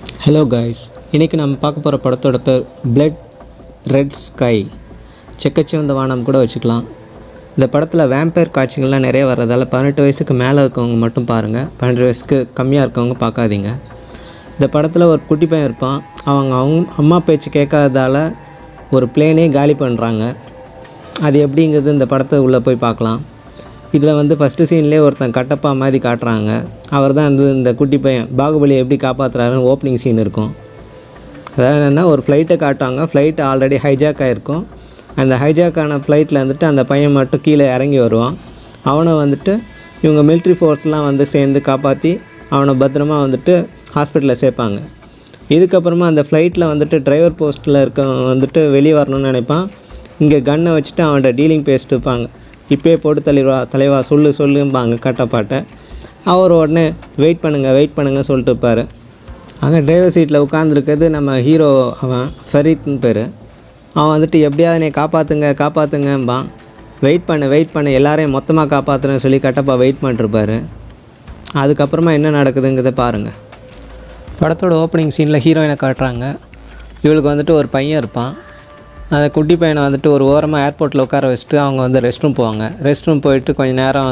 Hello guys, இன்றைக்கி நம்ம பார்க்க போகிற படத்தோட பேர் பிளட் ரெட் ஸ்கை, செக்கச்சிவந்த வானம் கூட வச்சுக்கலாம். இந்த படத்தில் வேம்பயர் காட்சிகள்லாம் நிறைய வர்றதால 18 வயசுக்கு மேலே இருக்கவங்க மட்டும் பாருங்கள், 12 வயசுக்கு கம்மியாக இருக்கவங்க பார்க்காதீங்க. இந்த படத்தில் ஒரு குட்டி பையன் இருப்பான். அவங்க அம்மா பேச்சு கேட்காததால் ஒரு பிளேனே காலி பண்ணுறாங்க. அது எப்படிங்கிறது இந்த படத்தை உள்ளே போய் பார்க்கலாம். இதில் ஃபஸ்ட்டு சீன்லேயே ஒருத்தன் கட்டப்பா மாதிரி காட்டுறாங்க. அவர் தான் இந்த குட்டி பையன் பாகுபலி எப்படி காப்பாற்றுறாருன்னு ஓப்பனிங் சீன் இருக்கும். அதாவது என்னென்னா, ஒரு ஃப்ளைட்டை காட்டுவாங்க. ஃப்ளைட் ஆல்ரெடி ஹைஜாக் ஆகிருக்கும். அந்த ஹைஜாக்கான ஃப்ளைட்டில் அந்த பையன் மட்டும் கீழே இறங்கி வருவான். அவனை இவங்க மிலிட்ரி ஃபோர்ஸ்லாம் சேர்ந்து காப்பாற்றி அவனை பத்திரமா ஹாஸ்பிட்டலில் சேர்ப்பாங்க. இதுக்கப்புறமா அந்த ஃப்ளைட்டில் டிரைவர் போஸ்ட்டில் இருக்கவன் வெளியே வரணும்னு நினைப்பான். இங்கே கன்னை வச்சுட்டு அவன்கிட்ட டீலிங் பேசிட்டு இருப்பாங்க. இப்போயே போட்டு தலைவா சொல்லும்பாங்க கட்டப்பாட்டை. அவர் உடனே வெயிட் பண்ணுங்கள் சொல்லிட்டு இருப்பார். அங்கே டிரைவர் சீட்டில் உட்காந்துருக்கிறது நம்ம ஹீரோ, அவன் ஃபரீத்னு பேர். அவன் எப்படியாவது என்னை காப்பாற்றுங்கம்பான். வெயிட் பண்ணு எல்லாரையும் மொத்தமாக காப்பாற்றுறேன்னு சொல்லி கட்டப்பா வெயிட் பண்ணிட்டுருப்பார். அதுக்கப்புறமா என்ன நடக்குதுங்கிறத பாருங்கள். படத்தோட ஓப்பனிங் சீனில் ஹீரோயினை காட்டுறாங்க. இவளுக்கு ஒரு பையன் இருப்பான். அந்த குட்டி பையனை ஒரு ஓரமாக ஏர்போர்ட்டில் உட்கார வச்சுட்டு அவங்க ரெஸ்ட் ரூம் போவாங்க. ரெஸ்ட் ரூம் போயிட்டு கொஞ்சம் நேரம்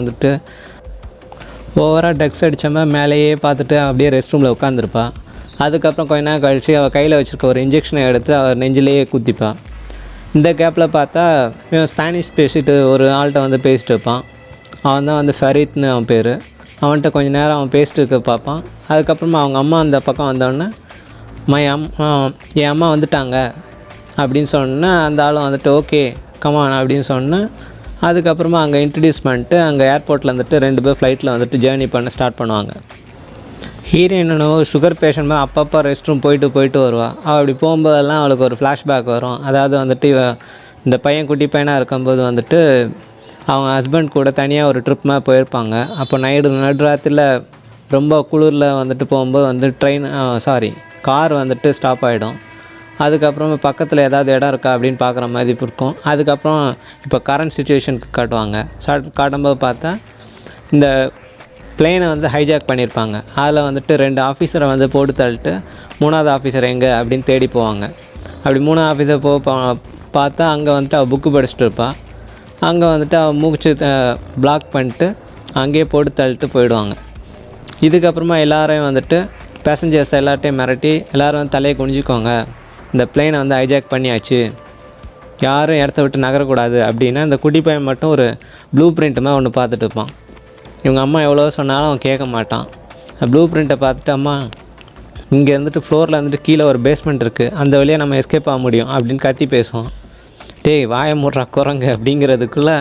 ஓவராக ட்ரக்ஸ் அடித்தமா மேலேயே பார்த்துட்டு அப்படியே ரெஸ்ட் ரூமில் உட்காந்துருப்பாள். அதுக்கப்புறம் கொஞ்ச நேரம் கழித்து அவள் கையில் வச்சுருக்க ஒரு இன்ஜெக்ஷனை எடுத்து அவர் நெஞ்சிலேயே குத்திப்பாள். இந்த கேப்பில் பார்த்தா இவன் ஸ்பானிஷ் பேசிட்டு ஒரு ஆள்கிட்ட பேசிட்டு இருப்பான். அவன் தான் ஃபரீத்னு அவன் பேர். அவன்கிட்ட கொஞ்சம் நேரம் அவன் பேசிட்டு இருக்க பார்ப்பான். அதுக்கப்புறமா அவங்க அம்மா அந்த பக்கம் வந்தோடனே என் அம்மா வந்துட்டாங்க அப்படின்னு சொன்னால் அந்த ஆளும் ஓகே கமான் அப்படின்னு சொன்னேன். அதுக்கப்புறமா அங்கே இன்ட்ரடியூஸ் பண்ணிட்டு அங்கே ஏர்போர்ட்டில் 2 பேர் ஃப்ளைட்டில் ஜேர்னி பண்ண ஸ்டார்ட் பண்ணுவாங்க. ஹீரோயினோ சுகர் பேஷண்ட் அப்பப்போ ரெஸ்ட் ரூம் போயிட்டு வருவாள். அவள் அப்படி போகும்போதெல்லாம் அவளுக்கு ஒரு ஃப்ளாஷ்பேக் வரும். அதாவது இந்த பையன் குட்டி பையனாக இருக்கும்போது அவங்க ஹஸ்பண்ட் கூட தனியாக ஒரு ட்ரிப் மாதிரி போயிருப்பாங்க. அப்போ நடுராத்திரியில் ரொம்ப குளிரில் போகும்போது கார் ஸ்டாப் ஆகிடும். அதுக்கப்புறம் பக்கத்தில் ஏதாவது இடம் இருக்கா அப்படின்னு பார்க்குற மாதிரி இருக்கும். அதுக்கப்புறம் இப்போ கரண்ட் சுச்சுவேஷனுக்கு காட்டுவாங்க. காட்டும்போது பார்த்தா இந்த பிளேனை ஹைஜாக் பண்ணியிருப்பாங்க. அதில் 2 ஆஃபீஸரை போட்டு தள்ளிட்டு 3ஆவது ஆஃபீஸர் எங்கே அப்படின்னு தேடி போவாங்க. அப்படி 3ஆவது ஆஃபீஸர் பார்த்தா அங்கே அவள் புக்கு படிச்சுட்டு இருப்பாள். அங்கே அவள் மூச்சு பிளாக் பண்ணிட்டு அங்கேயே போட்டு தள்ளிட்டு போயிடுவாங்க. இதுக்கப்புறமா எல்லோரையும் பேசஞ்சர்ஸ் எல்லார்ட்டையும் மிரட்டி எல்லோரும் தலையை குனிஞ்சிக்கோங்க, இந்த பிளேனை ஹைஜாக் பண்ணியாச்சு, யாரும் இடத்த விட்டு நகரக்கூடாது அப்படின்னா இந்த குட்டி பையன் மட்டும் ஒரு ப்ளூ பிரிண்ட் மாதிரி ஒன்று பார்த்துட்டு இருப்பான். இவங்க அம்மா எவ்வளோ சொன்னாலும் அவன் கேட்க மாட்டான். ப்ளூ பிரிண்ட்டை பார்த்துட்டு, அம்மா இங்கே ஃப்ளோரில் கீழே ஒரு பேஸ்மெண்ட் இருக்குது, அந்த வழியாக நம்ம எஸ்கேப் ஆக முடியும் அப்படின்னு கத்தி பேசுவான். டேய் வாயை மூடுறா குரங்கு அப்படிங்கிறதுக்குள்ளே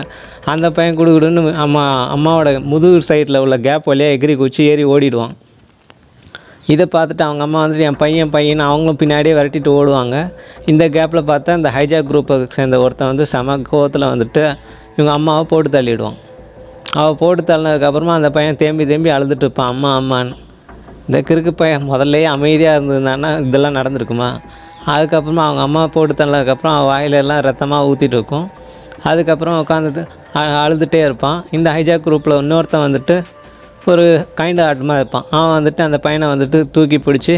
அந்த பையன் குடுகுடுன்னு அம்மாவோட முதுகு சைடில் உள்ள கேப் வழியாக எகிரி குச்சி ஏறி ஓடிடுவான். இதை பார்த்துட்டு அவங்க அம்மா என் பையன் அவங்களும் பின்னாடியே விரட்டிட்டு ஓடுவாங்க. இந்த கேப்பில் பார்த்தா இந்த ஹைஜாக் குரூப்பை சேர்ந்த ஒருத்தன் செம கோவத்தில் இவங்க அம்மாவை போட்டு தள்ளிவிடுவான். அவள் போட்டு தள்ளினதுக்கப்புறமா அந்த பையன் தேம்பி அழுதுட்டு இருப்பான், அம்மான்னு. இந்த கிறுக்கு பையன் முதல்லையே அமைதியாக இருந்ததுன்னா இதெல்லாம் நடந்திருக்குமா? அதுக்கப்புறமா அவங்க அம்மா போட்டு தள்ளதுக்கப்புறம் அவள் வாயிலெல்லாம் ரத்தமாக ஊற்றிட்டு இருக்கும். அதுக்கப்புறம் உட்காந்துட்டு அழுதுகிட்டே இருப்பான். இந்த ஹைஜாக் குரூப்பில் இன்னொருத்தன் ஒரு கைண்ட் ஆட்டமாக இருப்பான். அவன் அந்த பையனை தூக்கி பிடிச்சி,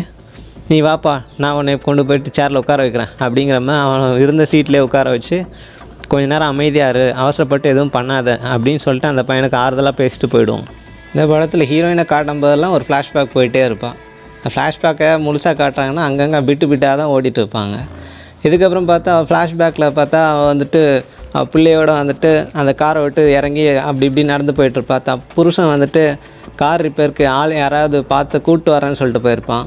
நீ வாப்பா நான் உன்னை கொண்டு போயிட்டு சேரில் உட்கார வைக்கிறேன் அப்படிங்கிற மாதிரி அவன் இருந்த சீட்லேயே உட்கார வச்சு கொஞ்ச நேரம் அமைதியாரு, அவசரப்பட்டு எதுவும் பண்ணாத அப்படின்னு சொல்லிட்டு அந்த பையனுக்கு ஆறுதலாக பேசிட்டு போயிடுவோம். இந்த படத்தில் ஹீரோயினை காட்டும் போதெல்லாம் ஒரு ஃப்ளாஷ்பேக் போயிட்டே இருப்பான். அந்த ஃப்ளாஷ்பேக்கை முழுசாக காட்டுறாங்கன்னா அங்கங்கே பிட்டாக தான் ஓடிட்டு இருப்பாங்க. இதுக்கப்புறம் பார்த்தா அவள் ஃப்ளாஷ்பேக்கில் பார்த்தா அவள் அவள் பிள்ளையோட அந்த காரை விட்டு இறங்கி அப்படி இப்படி நடந்து போயிட்டுருப்பா. புருஷன் கார் ரிப்பேருக்கு ஆள் யாராவது பார்த்து கூப்பிட்டு வரேன்னு சொல்லிட்டு போயிருப்பான்.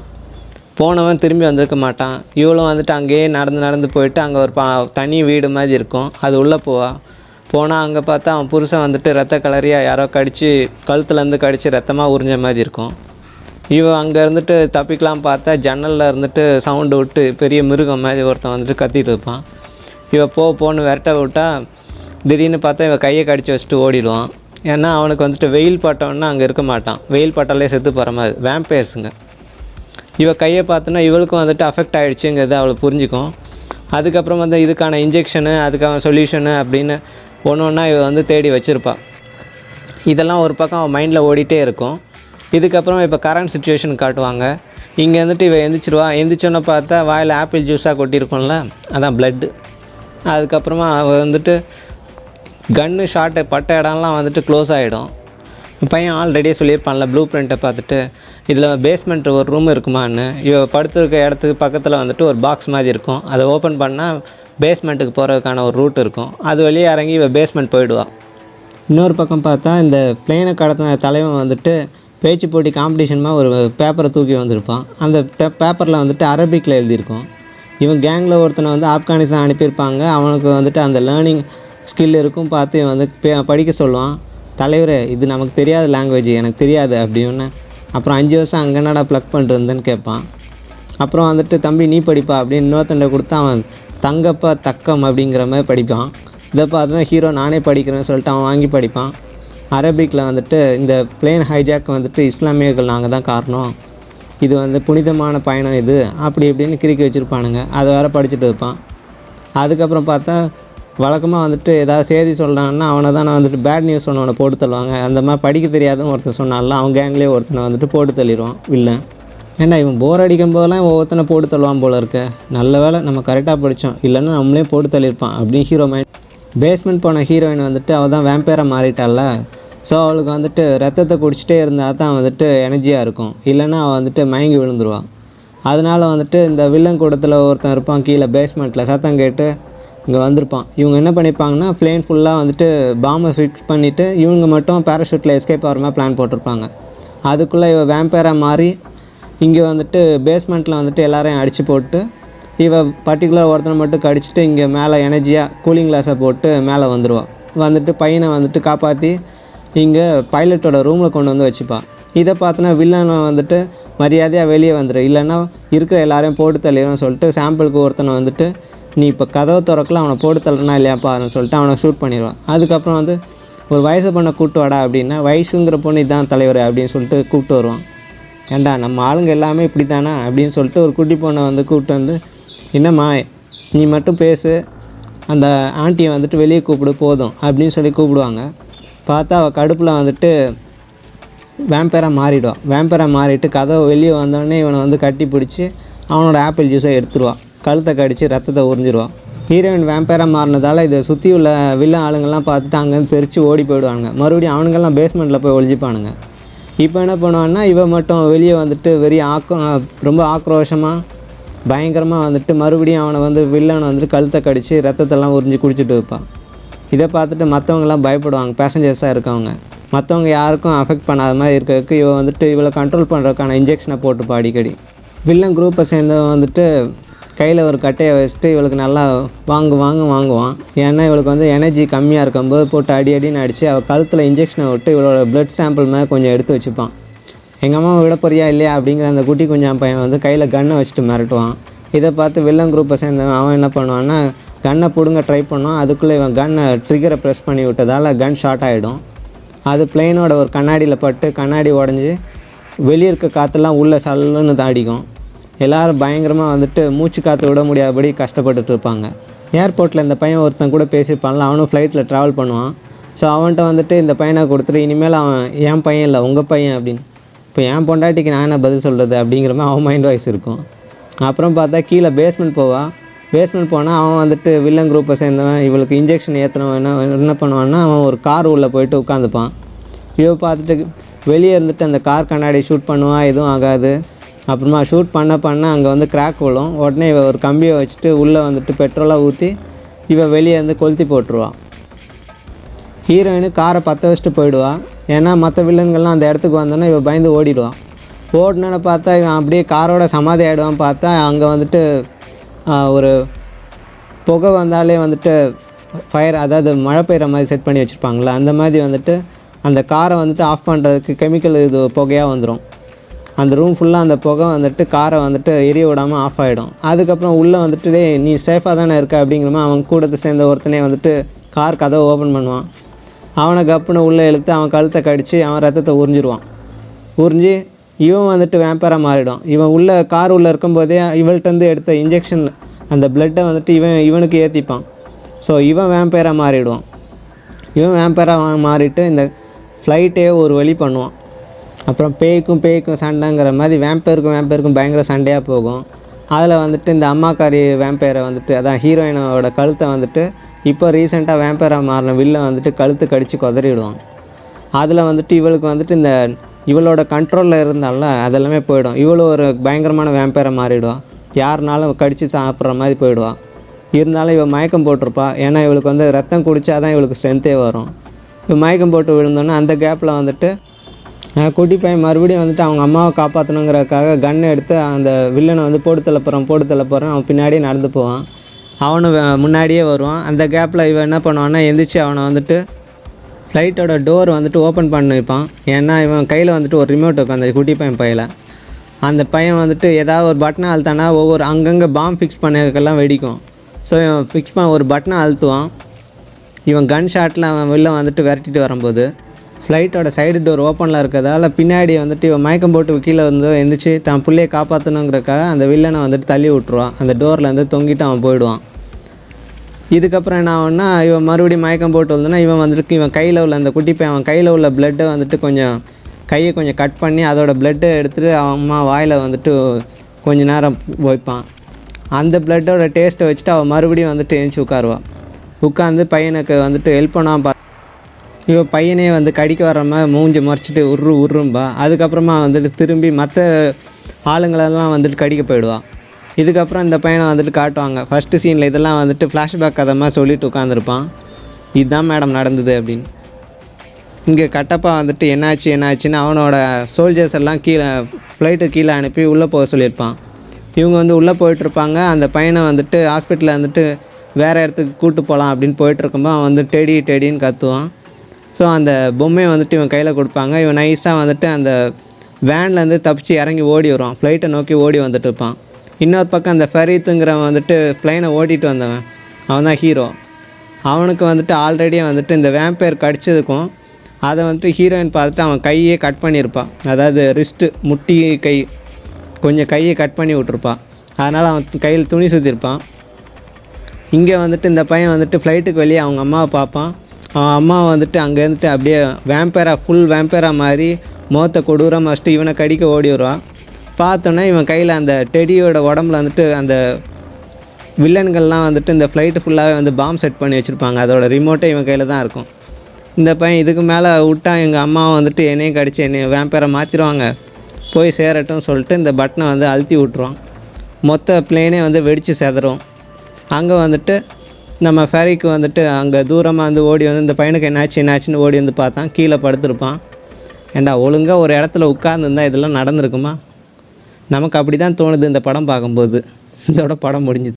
போனவன் திரும்பி வந்திருக்க மாட்டான். இவளும் அங்கேயே நடந்து போயிட்டு அங்கே ஒரு தனி வீடு மாதிரி இருக்கும், அது உள்ளே போனால் அங்கே பார்த்தா அவன் புருஷன் ரத்த கலரியாக யாரோ கடித்து கழுத்துலேருந்து கடித்து ரத்தமாக உறிஞ்ச மாதிரி இருக்கும். இவன் அங்கே தப்பிக்கலாம் பார்த்தா ஜன்னலில் சவுண்டு விட்டு பெரிய மிருகம் மாதிரி ஒருத்தன் கத்திட்டு இருப்பான். இவன் போன்னு விரட்ட விட்டால் திடீர்னு பார்த்தா இவன் கையை கடித்து வச்சுட்டு ஓடிடுவான். ஏன்னா அவனுக்கு வெயில் பட்டவன்னா அங்கே இருக்க மாட்டான். வெயில் பட்டாலே செத்து போகிற மாதிரி வேம்பயர்ஸுங்க. இவள் கையை பார்த்தோன்னா இவளுக்கும் அஃபெக்ட் ஆகிடுச்சுங்கிறது அவளுக்கு புரிஞ்சிக்கும். அதுக்கப்புறம் இதுக்கான இன்ஜெக்ஷனு அதுக்கான சொல்யூஷனு அப்படின்னு ஒன்றா இவள் தேடி வச்சுருப்பாள். இதெல்லாம் ஒரு பக்கம் அவன் மைண்டில் ஓடிட்டே இருக்கும். இதுக்கப்புறம் இப்போ கரண்ட் சுச்சுவேஷன் காட்டுவாங்க. இங்கே வந்துட்டு இவன் எந்திரிச்சோன்னே பார்த்தா வாயில் ஆப்பிள் ஜூஸாக கொட்டியிருக்கோம்ல, அதான் ப்ளட்டு. அதுக்கப்புறமா அவள் வந்துட்டு கன்னு ஷாட்டு பட்ட இடம்லாம் வந்துட்டு க்ளோஸ் ஆகிடும். பையன் ஆல்ரெடியே சொல்லியிருப்பான்ல ப்ளூ பிரிண்ட்டை பார்த்துட்டு, இதில் பேஸ்மெண்ட் ஒரு ரூம் இருக்குமான்னு. இவ படுத்துருக்க இடத்துக்கு பக்கத்தில் வந்துட்டு ஒரு பாக்ஸ் மாதிரி இருக்கும். அதை ஓப்பன் பண்ணால் பேஸ்மெண்ட்டுக்கு போகிறதுக்கான ஒரு ரூட் இருக்கும். அது வழியே இறங்கி இவ பேஸ்மெண்ட் போயிடுவாள். இன்னொரு பக்கம் பார்த்தா இந்த பிளேனை கடத்தின தலைவன் வந்துட்டு பேச்சு போட்டி காம்படிஷன்மாக ஒரு பேப்பரை தூக்கி வந்திருப்பான். அந்த பேப்பரில் வந்துட்டு அரபிக்கில் எழுதியிருக்கும். இவன் கேங்கில் ஒருத்தனை வந்து ஆப்கானிஸ்தான் அனுப்பியிருப்பாங்க. அவனுக்கு வந்துட்டு அந்த லேர்னிங் ஸ்கில் இருக்கும். பார்த்து இவன் வந்து படிக்க சொல்லுவான். தலைவரே, இது நமக்கு தெரியாத லாங்குவேஜ், எனக்கு தெரியாது அப்படின்னு. அப்புறம் 5 வருஷம் அங்கே என்னடா ப்ளக் பண்ணிருந்தேன்னு கேட்பான். அப்புறம் வந்துட்டு தம்பி நீ படிப்பா அப்படின்னு இன்னொருத்தண்டை கொடுத்தா அவன் தங்கப்பா தக்கம் அப்படிங்கிற மாதிரி படிப்பான். இதை பார்த்துனா ஹீரோ நானே படிக்கிறேன்னு சொல்லிட்டு அவன் வாங்கி படிப்பான். அரபிக்கில் வந்துட்டு இந்த பிளேன் ஹைஜாக் வந்துட்டு இஸ்லாமியர்கள் நாங்கள் தான் காரணம், இது வந்து புனிதமான பயணம் இது அப்படி இப்படின்னு கிறுக்கி வச்சுருப்பானுங்க. அதை வேறு படிச்சுட்டு இருப்பான். அதுக்கப்புறம் பார்த்தா வழக்கமாக வந்துட்டு ஏதாவது செய்தி சொல்கிறாங்கன்னா அவனை தான் வந்துட்டு பேட் நியூஸ் ஒன்று போட்டு தள்ளுவாங்க. அந்த மாதிரி படிக்க தெரியாதுன்னு ஒருத்தர் சொன்னால அவன் கேங்லேயே ஒருத்தனை வந்துட்டு போட்டு தள்ளிடுவான் வில்லன். ஏன்னா இவன் போர் அடிக்கும் போதெல்லாம் ஒவ்வொருத்தனை போட்டு தள்ளுவான் போல இருக்க. நல்ல வேலை நம்ம கரெக்டாக படித்தோம், இல்லைன்னா நம்மளே போட்டு தள்ளியிருப்பான் அப்படின்னு ஹீரோ மைண்ட். பேஸ்மெண்ட் போன ஹீரோயின் வந்துட்டு அவள் தான் வேம்பேராக மாறிட்டால. ஸோ அவளுக்கு வந்துட்டு ரத்தத்தை குடிச்சிட்டே இருந்தால் தான் வந்துட்டு எனர்ஜியாக இருக்கும், இல்லைன்னா அவள் வந்துட்டு மயங்கி விழுந்துருவான். அதனால் வந்துட்டு இந்த வில்லன் கூடத்தில் ஒருத்தன் இருப்பான் கீழே பேஸ்மெண்ட்டில், சத்தம் கேட்டு இங்கே வந்திருப்பான். இவங்க என்ன பண்ணியிருப்பாங்கன்னா பிளேன் ஃபுல்லாக வந்துட்டு பாம்பை ஃபிக்ஸ் பண்ணிவிட்டு இவங்க மட்டும் பேராஷூட்டில் எஸ்கேப் ஆகிற மாதிரி பிளான் போட்டிருப்பாங்க. அதுக்குள்ளே இவள் வேம்பேராக மாறி இங்கே வந்துட்டு பேஸ்மெண்ட்டில் வந்துட்டு எல்லாரையும் அடித்து போட்டு இவள் பர்டிகுலர் ஒருத்தனை மட்டும் கடிச்சிட்டு இங்கே மேலே எனர்ஜியாக கூலிங் கிளாஸை போட்டு மேலே வந்துடுவாள். வந்துட்டு பையனை வந்துட்டு காப்பாற்றி இங்கே பைலட்டோட ரூமில் கொண்டு வந்து வச்சுப்பாள். இதை பார்த்தோன்னா வில்லனை வந்துட்டு மரியாதையாக வெளியே வந்துடும், இல்லைன்னா இருக்கிற எல்லாரையும் போட்டு தள்ளிடுன்னு சொல்லிட்டு சாம்பிளுக்கு ஒருத்தனை வந்துட்டு நீ இப்போ கதவை திறக்கல அவனை போட்டு தள்ளுறனா இல்லையாப்பான்னு சொல்லிட்டு அவனை ஷூட் பண்ணிடுவான். அதுக்கப்புறம் வந்து ஒரு வயசு பொண்ணை கூப்பிட்டு வாடா அப்படின்னா, வயசுங்கிற பொண்ணு இதுதான் தலைவர் அப்படின்னு சொல்லிட்டு கூப்பிட்டு வருவான். ஏண்டா நம்ம ஆளுங்க எல்லாமே இப்படி தானே அப்படின்னு சொல்லிட்டு ஒரு குட்டி பொண்ணை வந்து கூப்பிட்டு வந்து, என்னம்மா நீ மட்டும் பேசு, அந்த ஆண்டியை வந்துட்டு வெளியே கூப்பிடு போதும் அப்படின்னு சொல்லி கூப்பிடுவாங்க. பார்த்தா அவள் கடுப்பில் வந்துட்டு வேம்பேராக மாறிடுவான். வேம்பேராக மாறிட்டு கதவை வெளியே வந்தோடனே இவனை வந்து கட்டி பிடிச்சி அவனோட ஆப்பிள் ஜூஸை எடுத்துருவான். கழுத்தை கடித்து ரத்தத்தை உறிஞ்சிருவான். ஹீரோயின் வேம்பேராக மாறினதால் இதை சுற்றி உள்ள வில்லன் ஆளுங்கள்லாம் பார்த்துட்டு அங்கேருந்து தெரிச்சு ஓடி போயிடுவானுங்க. மறுபடியும் அவனுங்கெல்லாம் பேஸ்மெண்ட்டில் போய் ஒழிஞ்சிப்பானுங்க. இப்போ என்ன பண்ணுவான்னா இவன் மட்டும் வெளியே வந்துட்டு ரொம்ப ஆக்ரோஷமாக பயங்கரமாக வந்துட்டு மறுபடியும் அவனை வந்து வில்லனை வந்துட்டு கழுத்தை கடித்து ரத்தத்தெல்லாம் உறிஞ்சி குடிச்சிட்டு வைப்பான். இதை பார்த்துட்டு மற்றவங்களாம் பயப்படுவாங்க, பேசஞ்சர்ஸாக இருக்கவங்க. மற்றவங்க யாருக்கும் அஃபெக்ட் பண்ணாத மாதிரி இருக்கிறதுக்கு இவன் வந்துட்டு இவளை கண்ட்ரோல் பண்ணுறதுக்கான இன்ஜெக்ஷனை போட்டுப்பா அடிக்கடி. வில்லன் குரூப்பை சேர்ந்தவன் வந்துட்டு கையில் ஒரு கட்டையை வச்சுட்டு இவளுக்கு நல்லா வாங்குவான். ஏன்னா இவளுக்கு வந்து எனர்ஜி கம்மியாக இருக்கும்போது போட்டு அடின்னு அடித்து அவள் கழுத்தில் இன்ஜெக்ஷனை விட்டு இவளோட ப்ளட் சாம்பிள் மேலே கொஞ்சம் எடுத்து வச்சுப்பான். எங்கள் அம்மாவை விட போறியா இல்லையா அப்படிங்கிற அந்த குட்டி கொஞ்சம் பையன் வந்து கையில் கன்னை வச்சுட்டு மிரட்டுவான். இதை பார்த்து வில்லன் குரூப்பை சேர்ந்தவன் அவன் என்ன பண்ணுவான்னா கன்னை பிடுங்க ட்ரை பண்ணுவான். அதுக்குள்ளே இவன் கன்னை ட்ரிகரை ப்ரெஸ் பண்ணி விட்டதால் கன் ஷார்ட் ஆகிடும். அது பிளெயினோட ஒரு கண்ணாடியில் பட்டு கண்ணாடி உடஞ்சி வெளியே இருக்க காற்றுலாம் உள்ளே சல்லுன்னு தாடிக்கும். எல்லோரும் பயங்கரமாக வந்துட்டு மூச்சு காற்று விட முடியாதபடி கஷ்டப்பட்டுட்டு இருப்பாங்க. ஏர்போர்ட்டில் இந்த பையன் ஒருத்தன் கூட பேசியிருப்பான்ல, அவனும் ஃப்ளைட்டில் ட்ராவல் பண்ணுவான். ஸோ அவன்கிட்ட வந்துட்டு இந்த பையனை கொடுத்துட்டு இனிமேல் அவன் என் பையன் இல்லை உங்கள் பையன் அப்படின்னு. இப்போ என் பொண்டாட்டிக்கு நான் என்ன பதில் சொல்கிறது அப்படிங்கிற மாதிரி அவன் மைண்ட் வாய்ஸ் இருக்கும். அப்புறம் பார்த்தா கீழே பேஸ்மெண்ட் போனால் அவன் வந்துட்டு வில்லன் குரூப்பை சேர்ந்தவன் இவளுக்கு இன்ஜெக்ஷன் ஏற்றினவன் என்ன பண்ணுவான்னா அவன் ஒரு கார் உள்ளே போயிட்டு உட்காந்துப்பான். இவ பார்த்துட்டு வெளியே இருந்துட்டு அந்த கார் கண்ணாடி ஷூட் பண்ணுவான், எதுவும் ஆகாது. அப்புறமா ஷூட் பண்ண அங்கே வந்து கிராக் விழும். உடனே இவ ஒரு கம்பியை வச்சுட்டு உள்ளே வந்துட்டு பெட்ரோலாக ஊற்றி இவ வெளியே வந்து கொளுத்தி போட்டுருவான். ஹீரோயினு காரை பற்ற வச்சுட்டு போயிடுவான். ஏன்னா மற்ற வில்லன்கள்லாம் அந்த இடத்துக்கு வந்தோன்னா இவன் பயந்து ஓடிடுவான். ஓடினோன்னு பார்த்தா இவன் அப்படியே காரோட சமாதி ஆகிடுவான். பார்த்தா அங்கே வந்துட்டு ஒரு புகை வந்தாலே வந்துட்டு ஃபயர், அதாவது மழை பெய்கிற மாதிரி செட் பண்ணி வச்சுருப்பாங்களே, அந்த மாதிரி வந்துட்டு அந்த காரை வந்துட்டு ஆஃப் பண்ணுறதுக்கு கெமிக்கல் இது புகையாக வந்துடும். அந்த ரூம் ஃபுல்லாக அந்த புகை வந்துட்டு காரை வந்துட்டு எரிய விடாமல் ஆஃப் ஆகிடும். அதுக்கப்புறம் உள்ளே வந்துட்டு நீ சேஃபாக தானே இருக்க அப்படிங்கிறமா அவன் கூடத்தை சேர்ந்த ஒருத்தனே வந்துட்டு கார் கதவை ஓப்பன் பண்ணுவான். அவனை கப்புன்னு உள்ளே இழுத்து அவன் கழுத்தை கடித்து அவன் ரத்தத்தை உறிஞ்சி இவன் வந்துட்டு வேம்பராக மாறிடும். இவன் உள்ளே கார் உள்ளே இருக்கும்போதே இவள்கிட்டருந்து எடுத்த இன்ஜெக்ஷன் அந்த பிளட்டை வந்துட்டு இவனுக்கு ஏற்றிப்பான். ஸோ இவன் வேம்பராக மாறிடுவான். இவன் வேம்பராக மாறிட்டு இந்த ஃப்ளைட்டே ஒரு வழி பண்ணுவான். அப்புறம் பேய்க்கும் சண்டைங்கிற மாதிரி வேம்பயருக்கும் பயங்கர சண்டையாக போகும். அதில் வந்துட்டு இந்த அம்மாக்காரி வேம்பயரை வந்துட்டு அதான் ஹீரோயினோட கழுத்தை வந்துட்டு இப்போ ரீசெண்டாக வேம்பயராக மாறின வில்லன் வந்துட்டு கழுத்து கடித்து குதறிடுவான். அதில் வந்துட்டு இவளுக்கு வந்துட்டு இந்த இவளோட கண்ட்ரோலில் இருந்தால அதெல்லாமே போயிடும். இவளும் ஒரு பயங்கரமான வேம்பயரை மாறிடுவான். யாருனாலும் கடித்து சாப்பிட்ற மாதிரி போயிடுவான். இருந்தாலும் இவள் மயக்கம் போட்டிருப்பா. ஏன்னா இவளுக்கு வந்து ரத்தம் குடித்தா தான் இவளுக்கு ஸ்ட்ரென்த்தே வரும். இவள் மயக்கம் போட்டு விழுந்தோன்னே அந்த கேப்பில் வந்துட்டு குட்டி பையன் மறுபடியும் வந்துட்டு அவங்க அம்மாவை காப்பாற்றணுங்கிறதுக்காக கன்னை எடுத்து அந்த வில்லனை வந்து போட்டு தள்ள போகிறேன் அவன் பின்னாடியே நடந்து போவான். அவனும் முன்னாடியே வருவான். அந்த கேப்பில் இவன் என்ன பண்ணுவான்னா எந்திரிச்சு அவனை வந்துட்டு ஃப்ளைட்டோட டோர் வந்துட்டு ஓப்பன் பண்ணிப்பான். ஏன்னா இவன் கையில் வந்துட்டு ஒரு ரிமோட் இருக்கும் அந்த குட்டி பையன் பையில். அந்த பையன் வந்துட்டு ஏதாவது ஒரு பட்டனை அழுத்தானா ஒவ்வொரு அங்கங்கே பாம்பு ஃபிக்ஸ் பண்ணதுக்கெல்லாம் வெடிக்கும். ஸோ இவன் ஃபிக்ஸ் பண்ண ஒரு பட்டனை அழுத்துவான். இவன் கன் ஷாட்டில் அவன் வெளில வந்துட்டு விரட்டிட்டு வரும்போது ஃப்ளைட்டோட சைடு டோர் ஓப்பனில் இருக்கிறதால பின்னாடி வந்துட்டு இவன் மயக்கம் போட்டு கீழே வந்து எந்திரிச்சு தான் பிள்ளையை காப்பாற்றணுங்கிறக்காக அந்த வில்லனை வந்துட்டு தள்ளி விட்ருவான். அந்த டோர்லேருந்து தொங்கிட்டு அவன் போயிடுவான். இதுக்கப்புறம் என்ன ஆகும்னா இவன் மறுபடியும் மயக்கம் போட்டு வந்தோன்னா இவன் வந்துட்டு இவன் கையில் உள்ள அந்த குட்டி பையன் அவன் கையில் உள்ள பிளட்டை வந்துட்டு கையை கொஞ்சம் கட் பண்ணி அதோட பிளட்டை எடுத்துகிட்டு அவன் அம்மா வாயில் வந்துட்டு கொஞ்சம் நேரம் வைப்பான். அந்த பிளட்டோட டேஸ்ட்டை வச்சுட்டு அவன் மறுபடியும் வந்துட்டு எழுந்துச்சி உட்காருவான். உட்காந்து பையனுக்கு வந்துட்டு ஹெல்ப் பண்ணாமல் இவன் பையனே வந்து கடிக்க வர மாதிரி மூஞ்சி மறைச்சிட்டு உரும்பா. அதுக்கப்புறமா வந்துட்டு திரும்பி மற்ற ஆளுங்களெல்லாம் வந்துட்டு கடிக்க போயிடுவான். இதுக்கப்புறம் இந்த பையனை வந்துட்டு காட்டுவாங்க. ஃபஸ்ட்டு சீனில் இதெல்லாம் வந்துட்டு ஃப்ளாஷ்பேக் கதை மாதிரி சொல்லிட்டு உட்காந்துருப்பான். இதுதான் மேடம் நடந்தது அப்படின்னு. இங்கே கட்டப்பா வந்துட்டு என்னாச்சுன்னு அவனோட சோல்ஜர்ஸ் எல்லாம் ஃப்ளைட்டு கீழே அனுப்பி உள்ளே போக சொல்லியிருப்பான். இவங்க வந்து உள்ளே போயிட்டுருப்பாங்க. அந்த பையனை வந்துட்டு ஹாஸ்பிட்டலில் வந்துட்டு வேறு இடத்துக்கு கூப்பிட்டு போகலாம் அப்படின்னு போயிட்டுருக்கும்போது அவன் வந்து டெடின்னு கத்துவான். ஸோ அந்த பொம்மையை வந்துட்டு இவன் கையில் கொடுப்பாங்க. இவன் நைஸாக வந்துட்டு அந்த வேன்லேருந்து தப்பிச்சு இறங்கி ஓடி வருவான். ஃப்ளைட்டை நோக்கி ஓடி வந்துட்டு இருப்பான். இன்னொரு பக்கம் அந்த ஃபரீத்துங்கிறவன் வந்துட்டு ஃப்ளைனை ஓட்டிகிட்டு வந்தவன் அவன் தான் ஹீரோ. அவனுக்கு வந்துட்டு ஆல்ரெடியே வந்துட்டு இந்த வேம்பயர் கடிச்சதுக்கும் அதை வந்துட்டு ஹீரோயின் பார்த்துட்டு அவன் கையே கட் பண்ணியிருப்பான். அதாவது ரிஸ்ட்டு முட்டி கை கொஞ்சம் கையை கட் பண்ணி விட்ருப்பான். அதனால் அவன் கையில் துணி சுற்றிருப்பான். இங்கே வந்துட்டு இந்த பையன் வந்துட்டு ஃப்ளைட்டுக்கு வெளியே அவங்க அம்மாவை பார்ப்பான். அவன் அம்மா வந்துட்டு அங்கே இருந்துட்டு அப்படியே ஃபுல் வேம்பயராக மாதிரி முகத்தை கொடூரமாக வச்சுட்டு இவனை கடிக்க ஓடி வருவான். பார்த்தோன்னே இவன் கையில் அந்த டெடியோட உடம்புல வந்துட்டு அந்த வில்லன்கள்லாம் வந்துட்டு இந்த ஃப்ளைட்டு ஃபுல்லாகவே வந்து பாம்பு செட் பண்ணி வச்சுருப்பாங்க. அதோட ரிமோட்டே இவன் கையில் தான் இருக்கும். இந்த பையன் இதுக்கு மேலே விட்டா எங்கள் அம்மாவை வந்துட்டு என்னையும் கடிச்சு என்னையும் வேம்பயரை மாற்றிடுவாங்க, போய் சேரட்டும் சொல்லிட்டு இந்த பட்டனை வந்து அழுத்தி விட்ருவான். மொத்த பிளேனே வந்து வெடித்து செதறும். அங்கே வந்துட்டு நம்ம ஃபெரிக்கு வந்துட்டு அங்கே தூரமாக வந்து ஓடி வந்து இந்த பையனுக்கு என்னாச்சுன்னு ஓடி வந்து பார்த்தான். கீழே படுத்துருப்பான். ஏண்டா ஒழுங்காக ஒரு இடத்துல உட்கார்ந்துருந்தா இதெல்லாம் நடந்திருக்குமா? நமக்கு அப்படி தான் தோணுது இந்த படம் பார்க்கும்போது. இதோட படம் முடிஞ்சுது.